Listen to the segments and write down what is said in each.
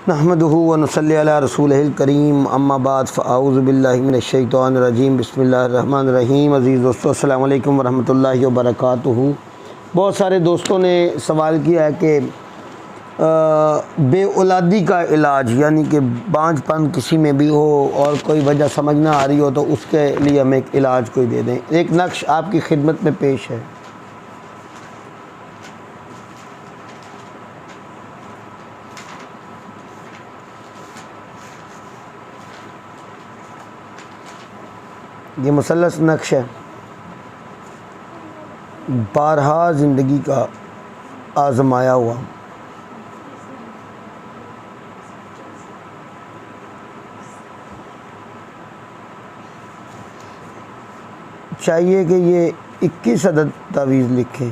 نحمدہ و نصلی علی رسولہ الکریم، اما بعد فاعوذ باللہ من الشیطان الرجیم، بسم اللہ الرحمن الرحیم۔ عزیز دوستو، السلام علیکم ورحمۃ اللہ وبرکاتہ۔ بہت سارے دوستوں نے سوال کیا ہے کہ بے اولادی کا علاج، یعنی کہ بانجھ پن کسی میں بھی ہو اور کوئی وجہ سمجھ نہ آ رہی ہو تو اس کے لیے ہمیں ایک علاج کوئی دے دیں۔ ایک نقش آپ کی خدمت میں پیش ہے۔ یہ مثلث نقش ہے، بارہا زندگی کا آزمایا ہوا۔ چاہیے کہ یہ 21 عدد تعویذ لکھیں۔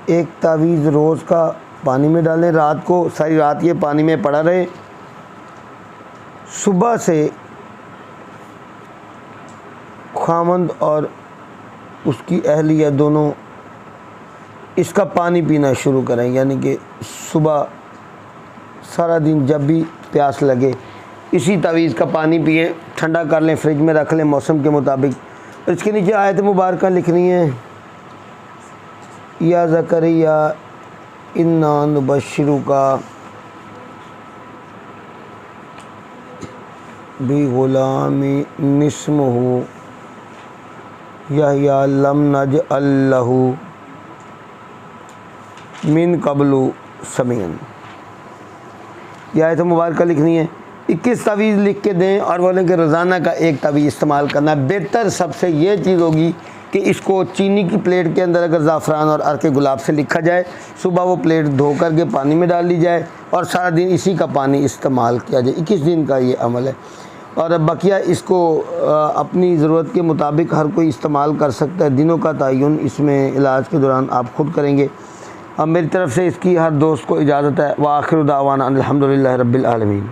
ایک تعویذ روز کا پانی میں ڈالیں، رات کو ساری رات یہ پانی میں پڑا رہے، صبح سے خاوند اور اس کی اہلیہ دونوں اس کا پانی پینا شروع کریں، یعنی کہ صبح سارا دن جب بھی پیاس لگے اسی تعویذ کا پانی پئیں، ٹھنڈا کر لیں، فریج میں رکھ لیں موسم کے مطابق۔ اس کے نیچے آیت مبارکہ لکھنی ہے، یا زکریا انا نبشرک بغلام اسمہ یحییٰ لم نجعل لہ من قبل سمیعا۔ یہ آیت مبارکہ لکھنی ہے، 21 تعویذ لکھ کے دیں اور بولیں کہ روزانہ کا ایک تعویذ استعمال کرنا ہے۔ بہتر سب سے یہ چیز ہوگی کہ اس کو چینی کی پلیٹ کے اندر اگر زعفران اور عرق گلاب سے لکھا جائے، صبح وہ پلیٹ دھو کر کے پانی میں ڈال لی جائے اور سارا دن اسی کا پانی استعمال کیا جائے۔ 21 دن کا یہ عمل ہے، اور بقیہ اس کو اپنی ضرورت کے مطابق ہر کوئی استعمال کر سکتا ہے۔ دنوں کا تعین اس میں علاج کے دوران آپ خود کریں گے۔ اب میری طرف سے اس کی ہر دوست کو اجازت ہے۔ وآخر دعوانا الحمدللہ رب العالمین۔